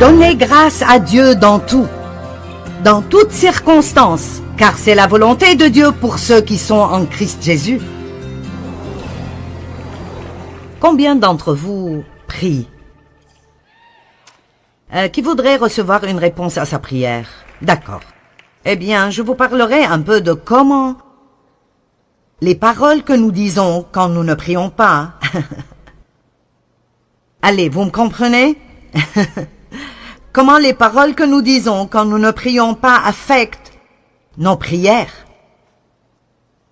Donnez grâce à Dieu dans tout, dans toutes circonstances, car c'est la volonté de Dieu pour ceux qui sont en Christ Jésus. Combien d'entre vous prient? Qui voudrait recevoir une réponse à sa prière? D'accord. Eh bien, je vous parlerai un peu de comment les paroles que nous disons quand nous ne prions pas. Allez, vous me comprenez? Comment les paroles que nous disons quand nous ne prions pas affectent nos prières.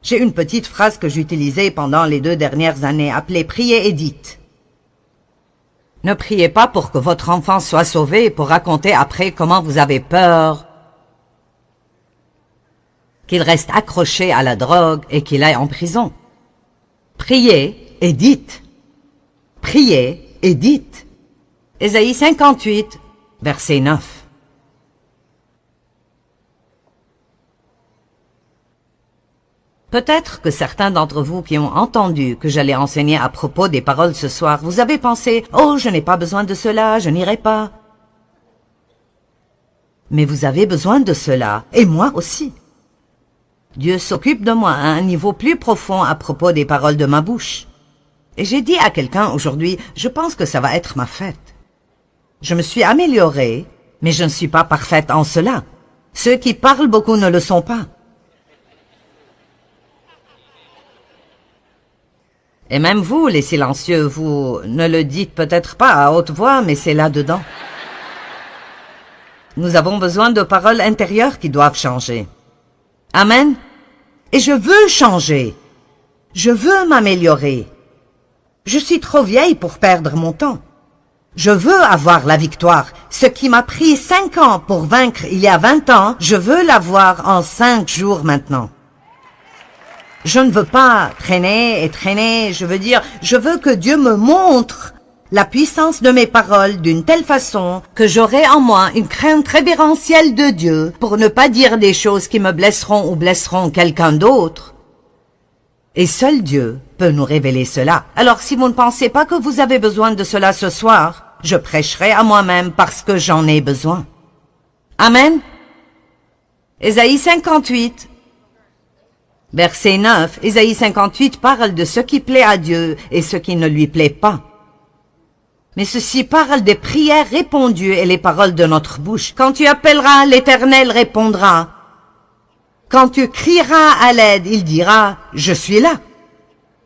J'ai une petite phrase que j'utilisais pendant les 2 dernières années, appelée « Priez et dites ». Ne priez pas pour que votre enfant soit sauvé pour raconter après comment vous avez peur qu'il reste accroché à la drogue et qu'il aille en prison. Priez et dites. Priez et dites. Ésaïe 58, verset 9. Peut-être que certains d'entre vous qui ont entendu que j'allais enseigner à propos des paroles ce soir, vous avez pensé « Oh, je n'ai pas besoin de cela, je n'irai pas. » Mais vous avez besoin de cela, et moi aussi. Dieu s'occupe de moi à un niveau plus profond à propos des paroles de ma bouche. Et j'ai dit à quelqu'un aujourd'hui, je pense que ça va être ma fête. Je me suis améliorée, mais je ne suis pas parfaite en cela. Ceux qui parlent beaucoup ne le sont pas. Et même vous, les silencieux, vous ne le dites peut-être pas à haute voix, mais c'est là-dedans. Nous avons besoin de paroles intérieures qui doivent changer. Amen. Et je veux changer. Je veux m'améliorer. Je suis trop vieille pour perdre mon temps. Je veux avoir la victoire. Ce qui m'a pris 5 ans pour vaincre il y a 20 ans, je veux l'avoir en 5 jours maintenant. Je ne veux pas traîner et traîner, je veux que Dieu me montre la puissance de mes paroles d'une telle façon que j'aurai en moi une crainte révérentielle de Dieu pour ne pas dire des choses qui me blesseront ou blesseront quelqu'un d'autre. Et seul Dieu peut nous révéler cela. Alors si vous ne pensez pas que vous avez besoin de cela ce soir, je prêcherai à moi-même parce que j'en ai besoin. Amen. Ésaïe 58. Verset 9, Ésaïe 58 parle de ce qui plaît à Dieu et ce qui ne lui plaît pas. Mais ceci parle des prières répondues et les paroles de notre bouche. Quand tu appelleras, l'Éternel répondra. Quand tu crieras à l'aide, il dira, je suis là.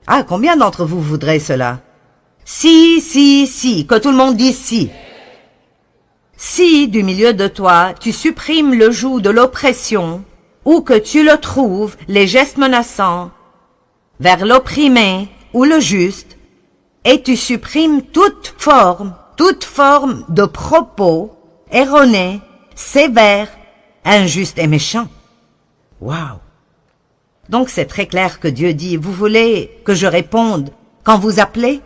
Ah, combien d'entre vous voudraient cela? Si, que tout le monde dise si. Si, du milieu de toi, tu supprimes le joug de l'oppression, où que tu le trouves, les gestes menaçants, vers l'opprimé ou le juste, et tu supprimes toute forme de propos erronés, sévères, injustes et méchants. Wow! Donc c'est très clair que Dieu dit, vous voulez que je réponde quand vous appelez?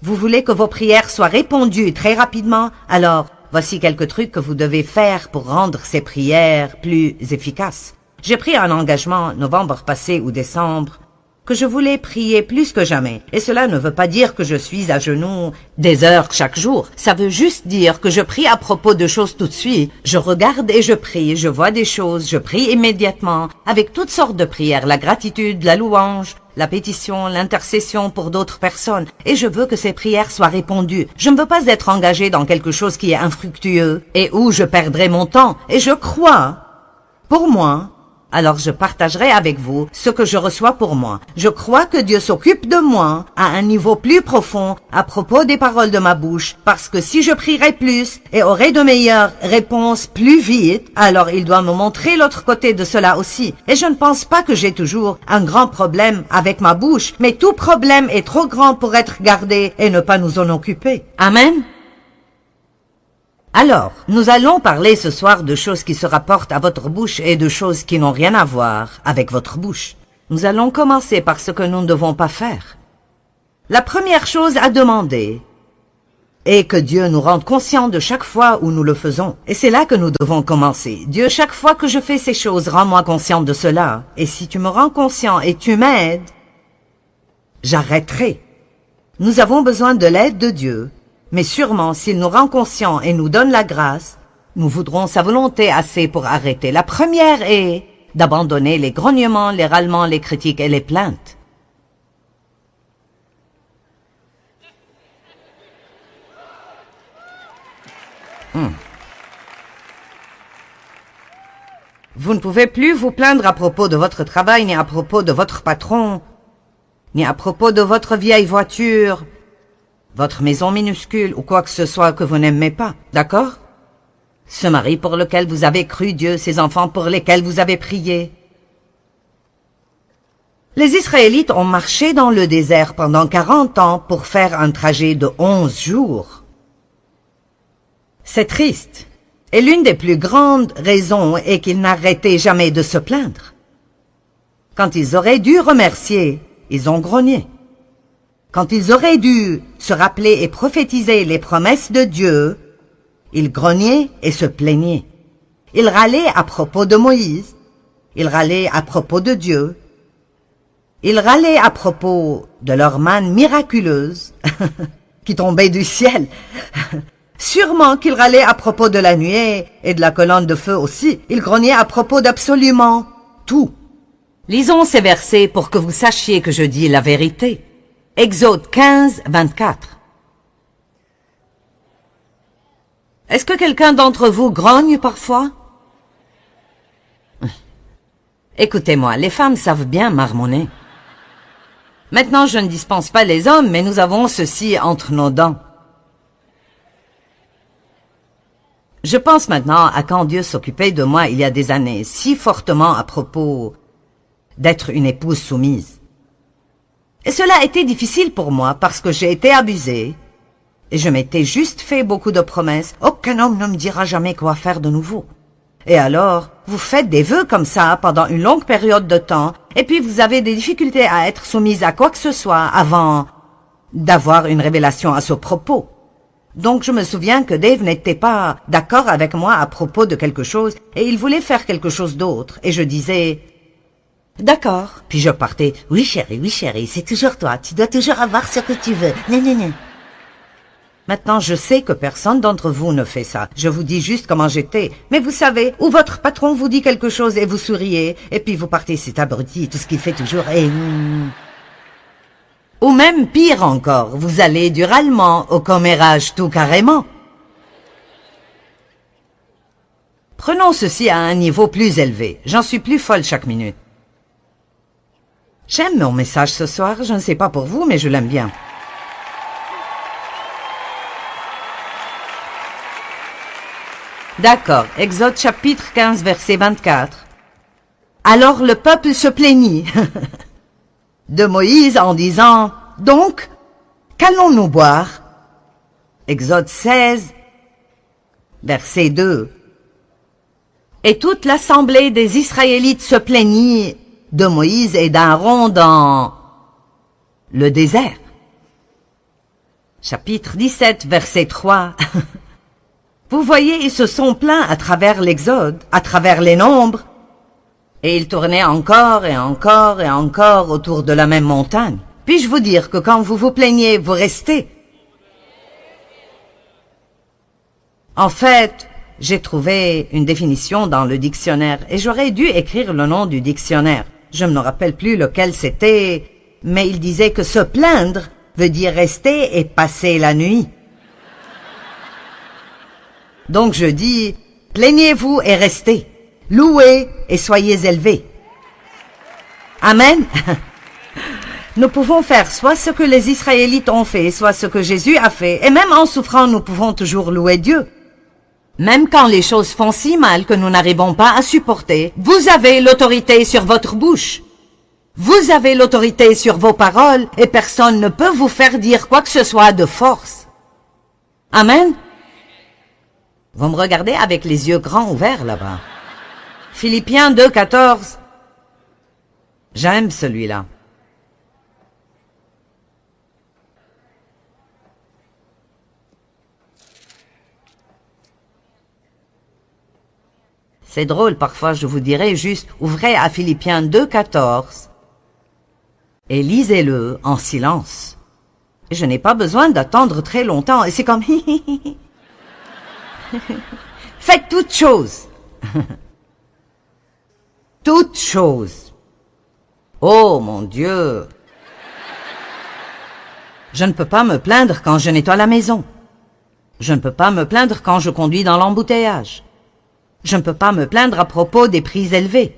Vous voulez que vos prières soient répondues très rapidement? Alors, voici quelques trucs que vous devez faire pour rendre ces prières plus efficaces. J'ai pris un engagement, novembre passé ou décembre, que je voulais prier plus que jamais. Et cela ne veut pas dire que je suis à genoux des heures chaque jour. Ça veut juste dire que je prie à propos de choses tout de suite. Je regarde et je prie, je vois des choses, je prie immédiatement, avec toutes sortes de prières, la gratitude, la louange, la pétition, l'intercession pour d'autres personnes. Et je veux que ces prières soient répondues. Je ne veux pas être engagé dans quelque chose qui est infructueux et où je perdrai mon temps. Et je crois, pour moi, alors je partagerai avec vous ce que je reçois pour moi. Je crois que Dieu s'occupe de moi à un niveau plus profond à propos des paroles de ma bouche, parce que si je prierai plus et aurai de meilleures réponses plus vite, alors il doit me montrer l'autre côté de cela aussi. Et je ne pense pas que j'ai toujours un grand problème avec ma bouche, mais tout problème est trop grand pour être gardé et ne pas nous en occuper. Amen. Alors, nous allons parler ce soir de choses qui se rapportent à votre bouche et de choses qui n'ont rien à voir avec votre bouche. Nous allons commencer par ce que nous ne devons pas faire. La première chose à demander est que Dieu nous rende conscients de chaque fois où nous le faisons. Et c'est là que nous devons commencer. Dieu, chaque fois que je fais ces choses, rends-moi conscient de cela. Et si tu me rends conscient et tu m'aides, j'arrêterai. Nous avons besoin de l'aide de Dieu. Mais sûrement, s'il nous rend conscients et nous donne la grâce, nous voudrons sa volonté assez pour arrêter. La première est d'abandonner les grognements, les râlements, les critiques et les plaintes. Vous ne pouvez plus vous plaindre à propos de votre travail, ni à propos de votre patron, ni à propos de votre vieille voiture, votre maison minuscule ou quoi que ce soit que vous n'aimez pas, d'accord? Ce mari pour lequel vous avez cru Dieu, ces enfants pour lesquels vous avez prié. Les Israélites ont marché dans le désert pendant 40 ans pour faire un trajet de 11 jours. C'est triste. Et l'une des plus grandes raisons est qu'ils n'arrêtaient jamais de se plaindre. Quand ils auraient dû remercier, ils ont grogné. Quand ils auraient dû se rappeler et prophétiser les promesses de Dieu, ils grognaient et se plaignaient. Ils râlaient à propos de Moïse. Ils râlaient à propos de Dieu. Ils râlaient à propos de leur manne miraculeuse qui tombait du ciel. Sûrement qu'ils râlaient à propos de la nuée et de la colonne de feu aussi. Ils grognaient à propos d'absolument tout. Lisons ces versets pour que vous sachiez que je dis la vérité. Exode 15, 24. Est-ce que quelqu'un d'entre vous grogne parfois? Écoutez-moi, les femmes savent bien marmonner. Maintenant, je ne dispense pas les hommes, mais nous avons ceci entre nos dents. Je pense maintenant à quand Dieu s'occupait de moi il y a des années, si fortement à propos d'être une épouse soumise. Et cela a été difficile pour moi parce que j'ai été abusée et je m'étais juste fait beaucoup de promesses. Aucun homme ne me dira jamais quoi faire de nouveau. Et alors, vous faites des vœux comme ça pendant une longue période de temps et puis vous avez des difficultés à être soumise à quoi que ce soit avant d'avoir une révélation à ce propos. Donc je me souviens que Dave n'était pas d'accord avec moi à propos de quelque chose et il voulait faire quelque chose d'autre. Et je disais, d'accord. Puis je partais, oui chérie, c'est toujours toi, tu dois toujours avoir ce que tu veux. Non. Maintenant je sais que personne d'entre vous ne fait ça. Je vous dis juste comment j'étais. Mais vous savez, ou votre patron vous dit quelque chose et vous souriez, et puis vous partez, c'est abruti, tout ce qu'il fait toujours est... Ou même pire encore, vous allez du râlement au commérage tout carrément. Prenons ceci à un niveau plus élevé. J'en suis plus folle chaque minute. J'aime mon message ce soir, je ne sais pas pour vous, mais je l'aime bien. D'accord, Exode chapitre 15, verset 24. Alors le peuple se plaignit de Moïse en disant, « Donc, qu'allons-nous boire ?» Exode 16, verset 2. Et toute l'assemblée des Israélites se plaignit de Moïse et d'Aaron dans le désert. Chapitre 17, verset 3. Vous voyez, ils se sont plaints à travers l'Exode, à travers les nombres, et ils tournaient encore et encore et encore autour de la même montagne. Puis-je vous dire que quand vous vous plaignez, vous restez? En fait, j'ai trouvé une définition dans le dictionnaire et j'aurais dû écrire le nom du dictionnaire. Je ne me rappelle plus lequel c'était, mais il disait que se plaindre veut dire rester et passer la nuit. Donc je dis, plaignez-vous et restez, louez et soyez élevés. Amen. Nous pouvons faire soit ce que les Israélites ont fait, soit ce que Jésus a fait, et même en souffrant, nous pouvons toujours louer Dieu. Même quand les choses font si mal que nous n'arrivons pas à supporter, vous avez l'autorité sur votre bouche. Vous avez l'autorité sur vos paroles, et personne ne peut vous faire dire quoi que ce soit de force. Amen. Vous me regardez avec les yeux grands ouverts là-bas. Philippiens 2, 14. J'aime celui-là. C'est drôle, parfois je vous dirais juste, ouvrez à Philippiens 2, 14 et lisez-le en silence. Je n'ai pas besoin d'attendre très longtemps et c'est comme faites toutes choses. Toutes choses. Oh mon Dieu. Je ne peux pas me plaindre quand je nettoie la maison. Je ne peux pas me plaindre quand je conduis dans l'embouteillage. Je ne peux pas me plaindre à propos des prix élevés.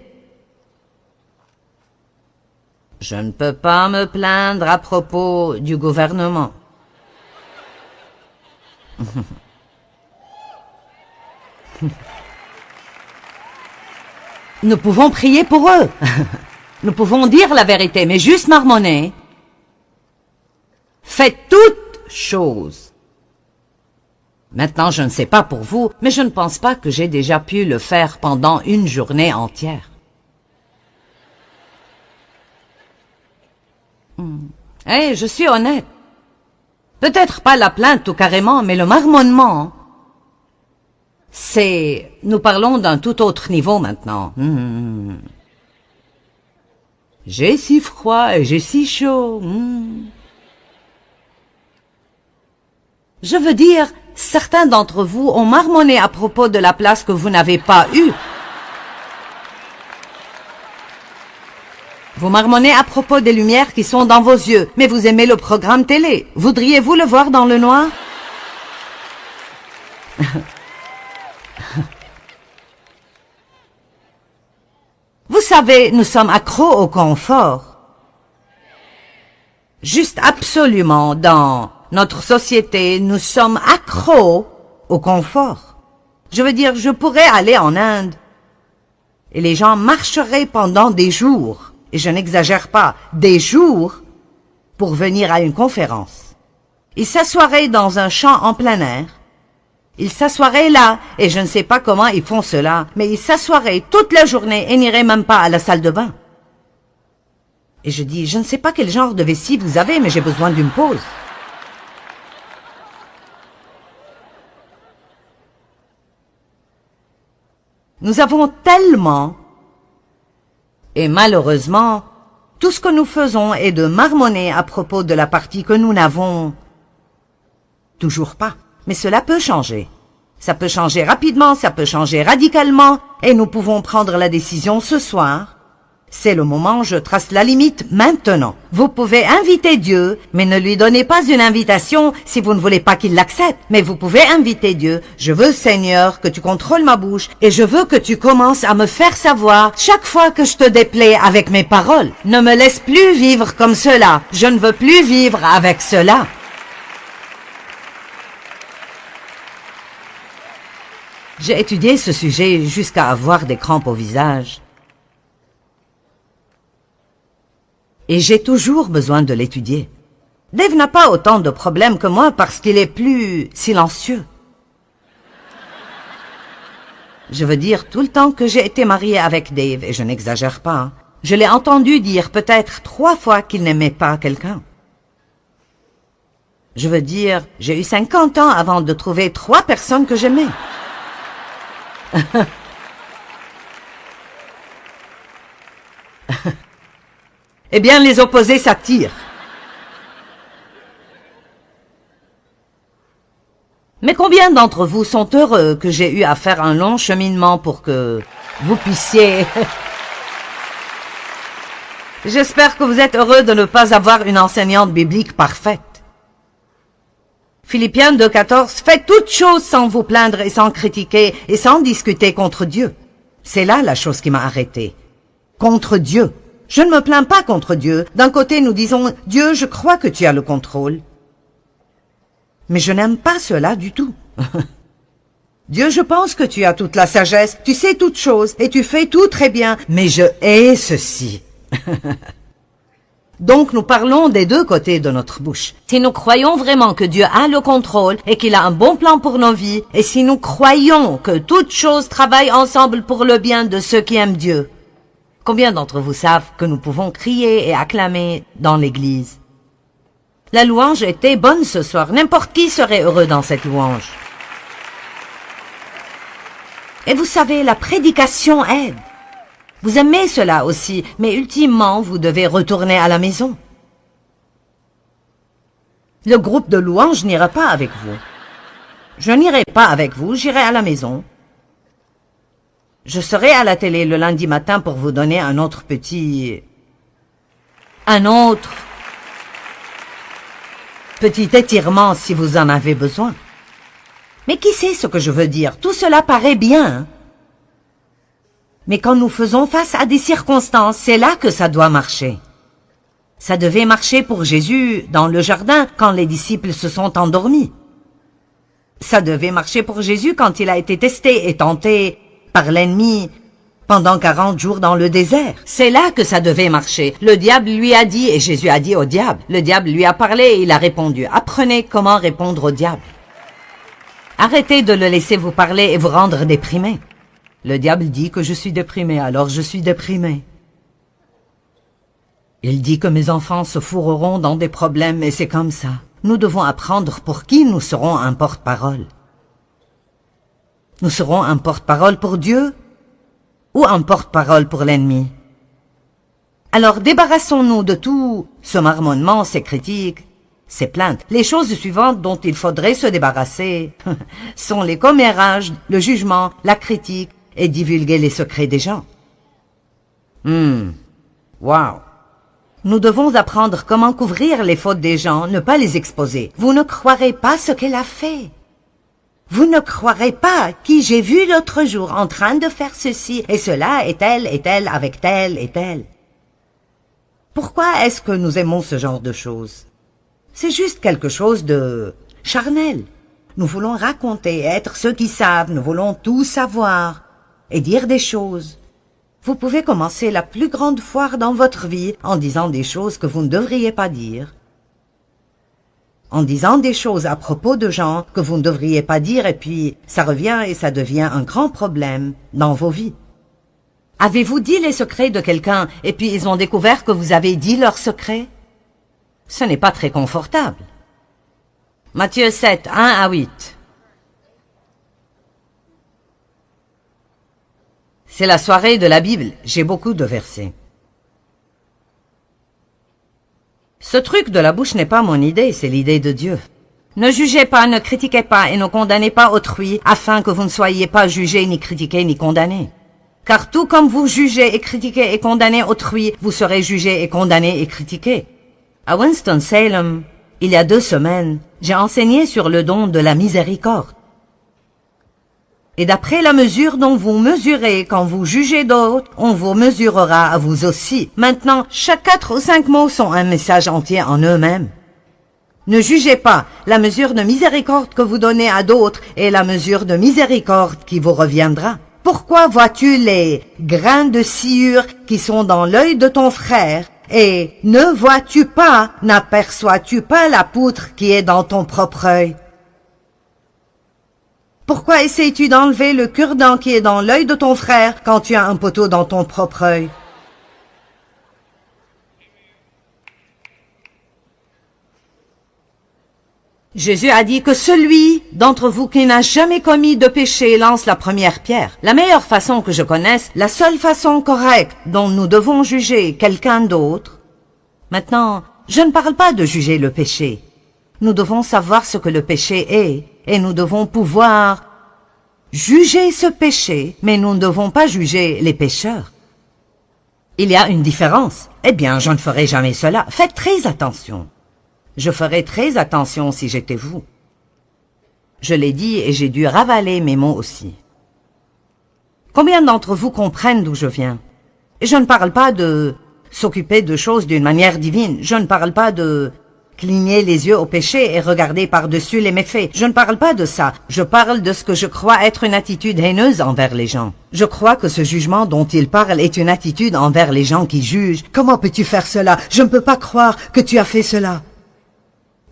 Je ne peux pas me plaindre à propos du gouvernement. Nous pouvons prier pour eux. Nous pouvons dire la vérité, mais juste marmonner. Faites toutes choses. Maintenant, je ne sais pas pour vous, mais je ne pense pas que j'ai déjà pu le faire pendant une journée entière. Je suis honnête. Peut-être pas la plainte tout carrément, mais le marmonnement, c'est... Nous parlons d'un tout autre niveau maintenant. J'ai si froid et j'ai si chaud. Je veux dire, certains d'entre vous ont marmonné à propos de la place que vous n'avez pas eue. Vous marmonnez à propos des lumières qui sont dans vos yeux, mais vous aimez le programme télé. Voudriez-vous le voir dans le noir? Vous savez, nous sommes accros au confort. Juste absolument, dans notre société, nous sommes accros au confort. Je veux dire, je pourrais aller en Inde et les gens marcheraient pendant des jours, et je n'exagère pas, des jours, pour venir à une conférence. Ils s'assoiraient dans un champ en plein air. Ils s'assoiraient là, et je ne sais pas comment ils font cela, mais ils s'assoiraient toute la journée et n'iraient même pas à la salle de bain. Et je dis, je ne sais pas quel genre de vessie vous avez, mais j'ai besoin d'une pause. Nous avons tellement, et malheureusement, tout ce que nous faisons est de marmonner à propos de la partie que nous n'avons toujours pas. Mais cela peut changer. Ça peut changer rapidement, ça peut changer radicalement, et nous pouvons prendre la décision ce soir. C'est le moment, je trace la limite maintenant. Vous pouvez inviter Dieu, mais ne lui donnez pas une invitation si vous ne voulez pas qu'il l'accepte. Mais vous pouvez inviter Dieu. Je veux, Seigneur, que tu contrôles ma bouche et je veux que tu commences à me faire savoir chaque fois que je te déplais avec mes paroles. Ne me laisse plus vivre comme cela. Je ne veux plus vivre avec cela. J'ai étudié ce sujet jusqu'à avoir des crampes au visage. Et j'ai toujours besoin de l'étudier. Dave n'a pas autant de problèmes que moi parce qu'il est plus silencieux. Je veux dire, tout le temps que j'ai été mariée avec Dave, et je n'exagère pas, hein, je l'ai entendu dire peut-être 3 fois qu'il n'aimait pas quelqu'un. Je veux dire, j'ai eu 50 ans avant de trouver 3 personnes que j'aimais. Eh bien, les opposés s'attirent. Mais combien d'entre vous sont heureux que j'ai eu à faire un long cheminement pour que vous puissiez... J'espère que vous êtes heureux de ne pas avoir une enseignante biblique parfaite. Philippiens 2,14, faites toutes choses sans vous plaindre et sans critiquer et sans discuter contre Dieu. C'est là la chose qui m'a arrêté. Contre Dieu. Je ne me plains pas contre Dieu. D'un côté, nous disons, Dieu, je crois que tu as le contrôle. Mais je n'aime pas cela du tout. Dieu, je pense que tu as toute la sagesse, tu sais toutes choses et tu fais tout très bien, mais je hais ceci. Donc nous parlons des 2 côtés de notre bouche. Si nous croyons vraiment que Dieu a le contrôle et qu'il a un bon plan pour nos vies, et si nous croyons que toutes choses travaillent ensemble pour le bien de ceux qui aiment Dieu, combien d'entre vous savent que nous pouvons crier et acclamer dans l'église? La louange était bonne ce soir. N'importe qui serait heureux dans cette louange. Et vous savez, la prédication aide. Vous aimez cela aussi, mais ultimement, vous devez retourner à la maison. Le groupe de louanges n'ira pas avec vous. Je n'irai pas avec vous, j'irai à la maison. Je serai à la télé le lundi matin pour vous donner un autre petit étirement si vous en avez besoin. Mais qui sait ce que je veux dire? Tout cela paraît bien. Hein? Mais quand nous faisons face à des circonstances, c'est là que ça doit marcher. Ça devait marcher pour Jésus dans le jardin quand les disciples se sont endormis. Ça devait marcher pour Jésus quand il a été testé et tenté par l'ennemi pendant 40 jours dans le désert. C'est là que ça devait marcher. Le diable lui a dit, et Jésus a dit au diable. Le diable lui a parlé et il a répondu. Apprenez comment répondre au diable. Arrêtez de le laisser vous parler et vous rendre déprimé. Le diable dit que je suis déprimé, alors je suis déprimé. Il dit que mes enfants se fourreront dans des problèmes et c'est comme ça. Nous devons apprendre pour qui nous serons un porte-parole. Nous serons un porte-parole pour Dieu ou un porte-parole pour l'ennemi. Alors débarrassons-nous de tout ce marmonnement, ces critiques, ces plaintes. Les choses suivantes dont il faudrait se débarrasser sont les commérages, le jugement, la critique et divulguer les secrets des gens. Wow. Nous devons apprendre comment couvrir les fautes des gens, ne pas les exposer. Vous ne croirez pas ce qu'elle a fait. Vous ne croirez pas qui j'ai vu l'autre jour en train de faire ceci et cela et tel avec tel et tel. Pourquoi est-ce que nous aimons ce genre de choses? C'est juste quelque chose de charnel. Nous voulons raconter, être ceux qui savent, nous voulons tout savoir et dire des choses. Vous pouvez commencer la plus grande foire dans votre vie en disant des choses que vous ne devriez pas dire. En disant des choses à propos de gens que vous ne devriez pas dire et puis ça revient et ça devient un grand problème dans vos vies. Avez-vous dit les secrets de quelqu'un et puis ils ont découvert que vous avez dit leurs secrets? Ce n'est pas très confortable. Matthieu 7, 1 à 8. C'est la soirée de la Bible, j'ai beaucoup de versets. Ce truc de la bouche n'est pas mon idée, c'est l'idée de Dieu. Ne jugez pas, ne critiquez pas et ne condamnez pas autrui, afin que vous ne soyez pas jugés, ni critiqués, ni condamnés. Car tout comme vous jugez et critiquez et condamnez autrui, vous serez jugés et condamnés et critiqués. À Winston-Salem, il y a 2 semaines, j'ai enseigné sur le don de la miséricorde. Et d'après la mesure dont vous mesurez quand vous jugez d'autres, on vous mesurera à vous aussi. Maintenant, chaque 4 ou 5 mots sont un message entier en eux-mêmes. Ne jugez pas, la mesure de miséricorde que vous donnez à d'autres est la mesure de miséricorde qui vous reviendra. Pourquoi vois-tu les grains de sciure qui sont dans l'œil de ton frère et ne vois-tu pas, n'aperçois-tu pas la poutre qui est dans ton propre œil? Pourquoi essayes-tu d'enlever le cure-dent qui est dans l'œil de ton frère quand tu as un poteau dans ton propre œil? Jésus a dit que celui d'entre vous qui n'a jamais commis de péché lance la première pierre. La meilleure façon que je connaisse, la seule façon correcte dont nous devons juger quelqu'un d'autre. Maintenant, je ne parle pas de juger le péché. Nous devons savoir ce que le péché est et nous devons pouvoir juger ce péché, mais nous ne devons pas juger les pécheurs. Il y a une différence. Eh bien, je ne ferai jamais cela. Faites très attention. Je ferai très attention si j'étais vous. Je l'ai dit et j'ai dû ravaler mes mots aussi. Combien d'entre vous comprennent d'où je viens? Et je ne parle pas de s'occuper de choses d'une manière divine. Je ne parle pas de cligner les yeux au péché et regarder par-dessus les méfaits. Je ne parle pas de ça. Je parle de ce que je crois être une attitude haineuse envers les gens. Je crois que ce jugement dont il parle est une attitude envers les gens qui jugent. Comment peux-tu faire cela? Je ne peux pas croire que tu as fait cela.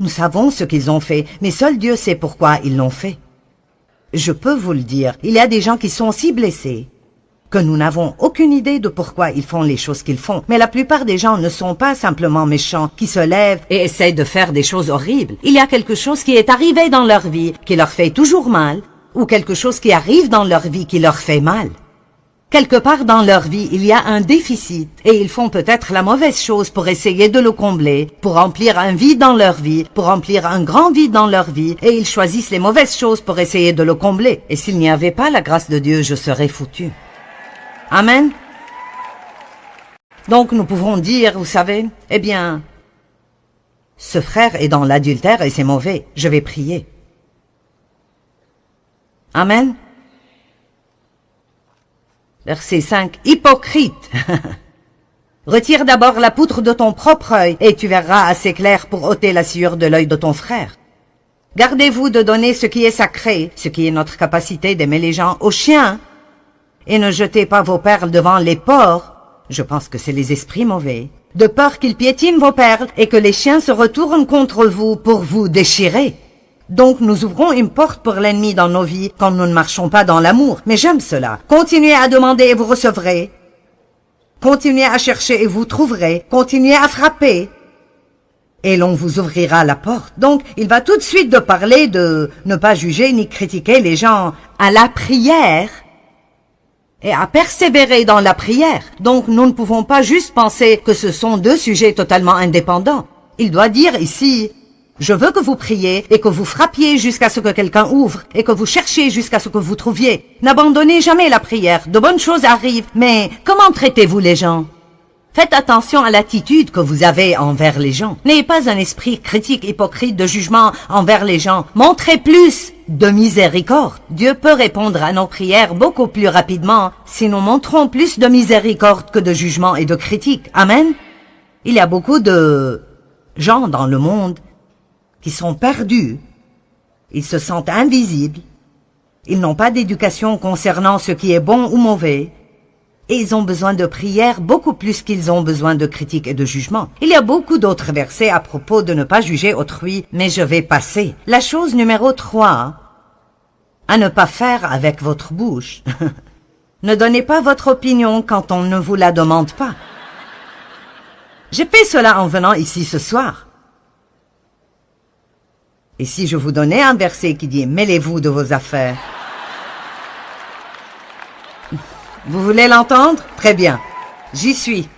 Nous savons ce qu'ils ont fait, mais seul Dieu sait pourquoi ils l'ont fait. Je peux vous le dire, il y a des gens qui sont si blessés que nous n'avons aucune idée de pourquoi ils font les choses qu'ils font. Mais la plupart des gens ne sont pas simplement méchants, qui se lèvent et essayent de faire des choses horribles. Il y a quelque chose qui est arrivé dans leur vie qui leur fait toujours mal, ou quelque chose qui arrive dans leur vie qui leur fait mal. Quelque part dans leur vie, il y a un déficit et ils font peut-être la mauvaise chose pour essayer de le combler, pour remplir un vide dans leur vie, pour remplir un grand vide dans leur vie, et ils choisissent les mauvaises choses pour essayer de le combler. Et s'il n'y avait pas la grâce de Dieu, je serais foutu. Amen. Donc nous pouvons dire, vous savez, eh bien, ce frère est dans l'adultère et c'est mauvais, je vais prier. Amen. Verset 5. Hypocrite. Retire d'abord la poutre de ton propre œil et tu verras assez clair pour ôter la sueur de l'œil de ton frère. Gardez-vous de donner ce qui est sacré, ce qui est notre capacité d'aimer les gens, aux chiens. Et ne jetez pas vos perles devant les porcs. Je pense que c'est les esprits mauvais. De peur qu'ils piétinent vos perles et que les chiens se retournent contre vous pour vous déchirer. Donc nous ouvrons une porte pour l'ennemi dans nos vies quand nous ne marchons pas dans l'amour. Mais j'aime cela. Continuez à demander et vous recevrez. Continuez à chercher et vous trouverez. Continuez à frapper. Et l'on vous ouvrira la porte. Donc il va tout de suite de parler de ne pas juger ni critiquer les gens à la prière et à persévérer dans la prière. Donc nous ne pouvons pas juste penser que ce sont deux sujets totalement indépendants. Il doit dire ici... Je veux que vous priez et que vous frappiez jusqu'à ce que quelqu'un ouvre et que vous cherchiez jusqu'à ce que vous trouviez. N'abandonnez jamais la prière. De bonnes choses arrivent. Mais comment traitez-vous les gens? Faites attention à l'attitude que vous avez envers les gens. N'ayez pas un esprit critique, hypocrite, de jugement envers les gens. Montrez plus de miséricorde. Dieu peut répondre à nos prières beaucoup plus rapidement si nous montrons plus de miséricorde que de jugement et de critique. Amen. Il y a beaucoup de gens dans le monde qui sont perdus, ils se sentent invisibles, ils n'ont pas d'éducation concernant ce qui est bon ou mauvais, et ils ont besoin de prière beaucoup plus qu'ils ont besoin de critique et de jugement. Il y a beaucoup d'autres versets à propos de ne pas juger autrui, mais je vais passer. La chose numéro 3, à ne pas faire avec votre bouche. Ne donnez pas votre opinion quand on ne vous la demande pas. J'ai fait cela en venant ici ce soir. Et si je vous donnais un verset qui dit « Mêlez-vous de vos affaires », vous voulez l'entendre? Très bien, j'y suis.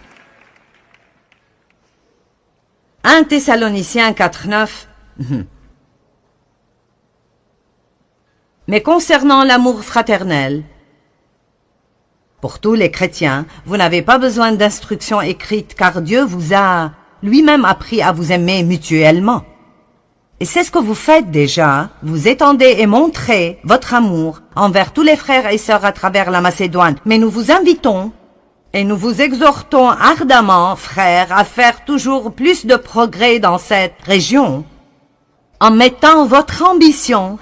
1 Thessaloniciens 4:9. Mais concernant l'amour fraternel, pour tous les chrétiens, vous n'avez pas besoin d'instructions écrites car Dieu vous a lui-même appris à vous aimer mutuellement. Et c'est ce que vous faites déjà, vous étendez et montrez votre amour envers tous les frères et sœurs à travers la Macédoine. Mais nous vous invitons et nous vous exhortons ardemment, frères, à faire toujours plus de progrès dans cette région en mettant votre ambition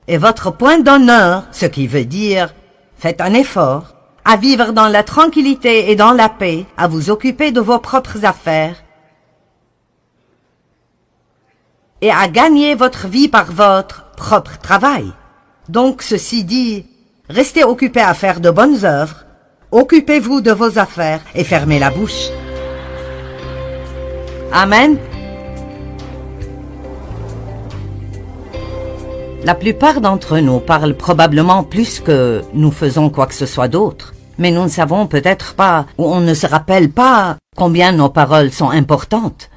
et votre point d'honneur, ce qui veut dire faites un effort, à vivre dans la tranquillité et dans la paix, à vous occuper de vos propres affaires, et à gagner votre vie par votre propre travail. Donc, ceci dit, restez occupés à faire de bonnes œuvres, occupez-vous de vos affaires et fermez la bouche. Amen. La plupart d'entre nous parlent probablement plus que nous faisons quoi que ce soit d'autre, mais nous ne savons peut-être pas, ou on ne se rappelle pas combien nos paroles sont importantes.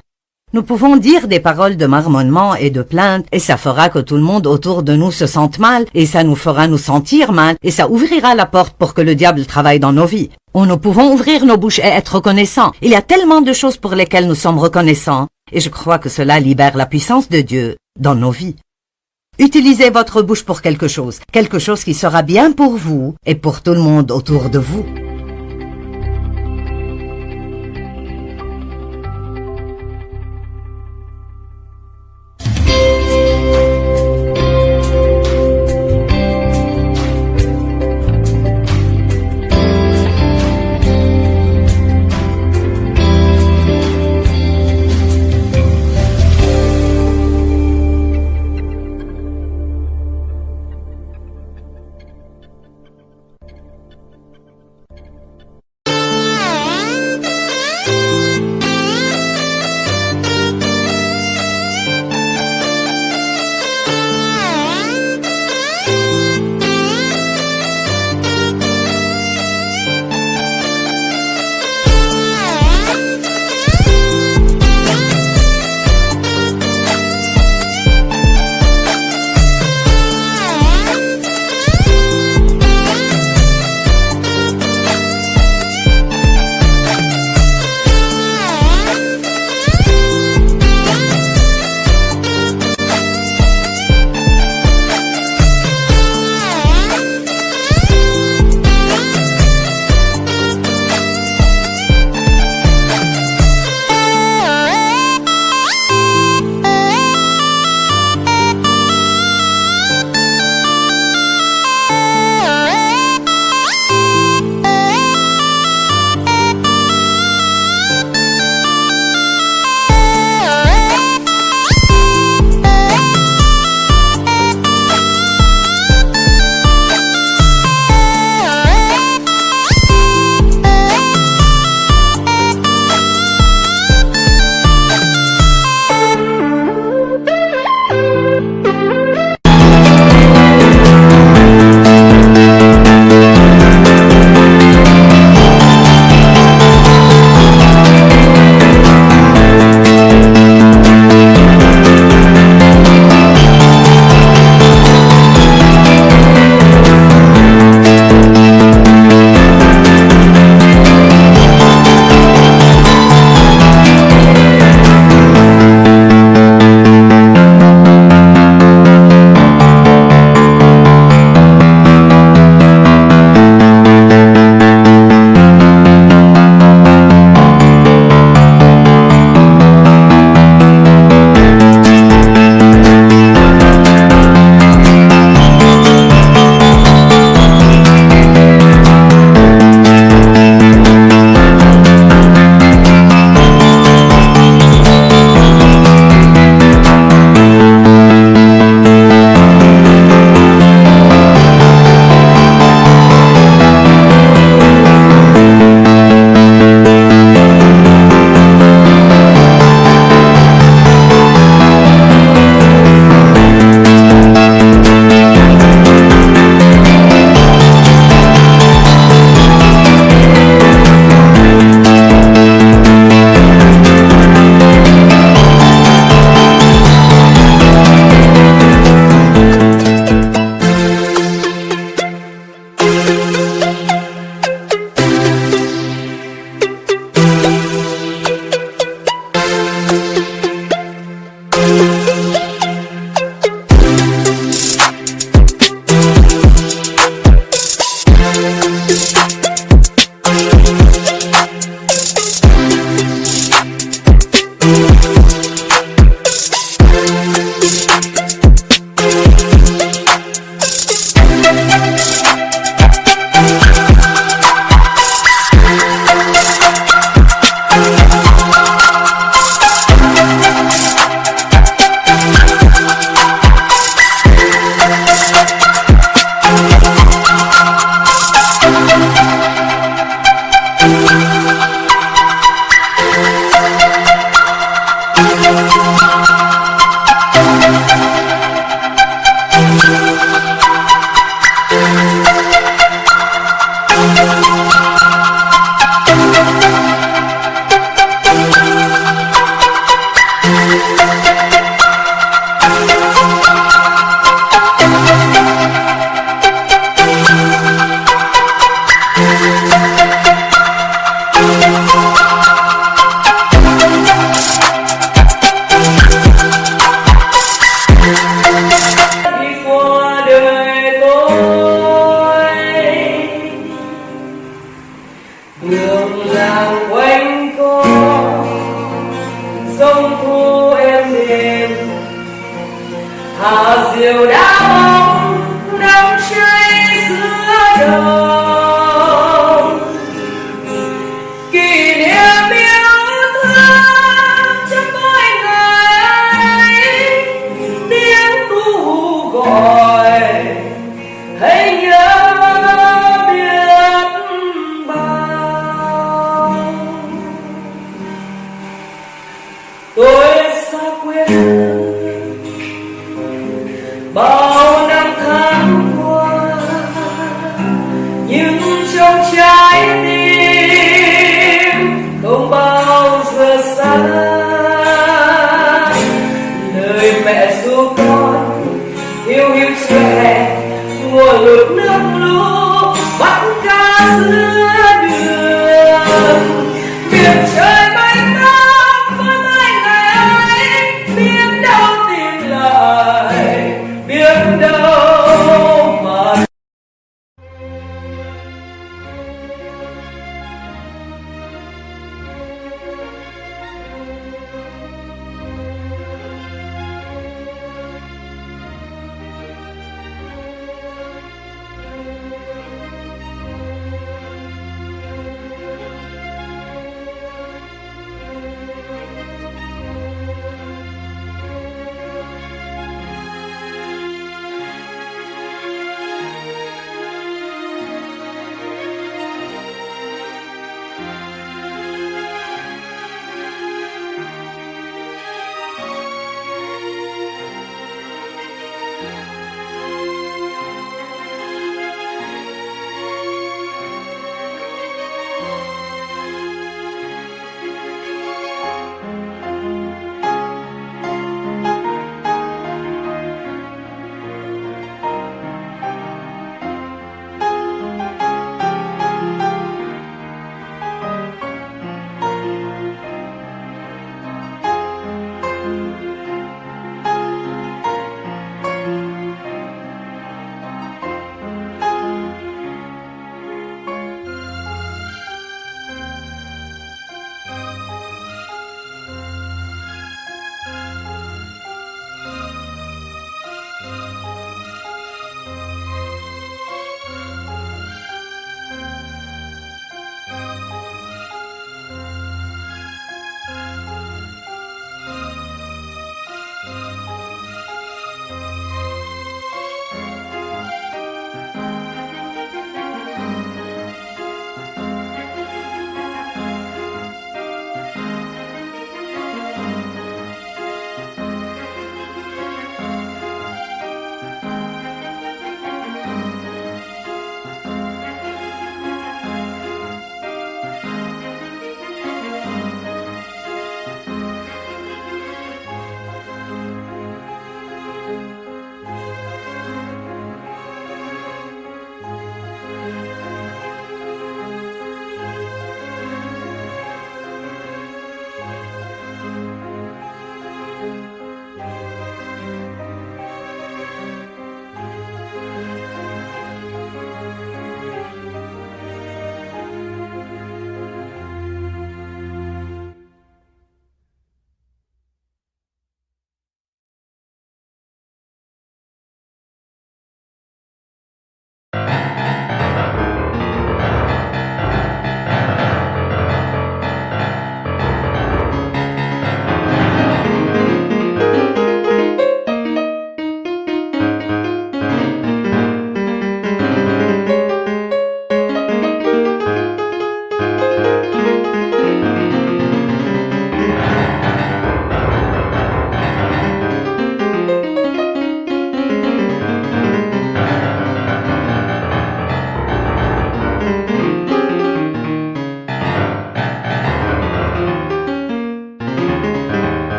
Nous pouvons dire des paroles de marmonnement et de plainte, et ça fera que tout le monde autour de nous se sente mal, et ça nous fera nous sentir mal, et ça ouvrira la porte pour que le diable travaille dans nos vies. Ou nous pouvons ouvrir nos bouches et être reconnaissants. Il y a tellement de choses pour lesquelles nous sommes reconnaissants, et je crois que cela libère la puissance de Dieu dans nos vies. Utilisez votre bouche pour quelque chose qui sera bien pour vous et pour tout le monde autour de vous. hào diệu đã mong đắm cháy giữa đồng kỷ niệm yêu thương cho tôi ngày tiếng ru gọi hãy nhớ biết bao tôi xa quê bao năm tháng qua nhưng trong trái tim không bao giờ xa lời mẹ ru con hiu hiu trẻ mùa lụt nước lũ bắt cá giữa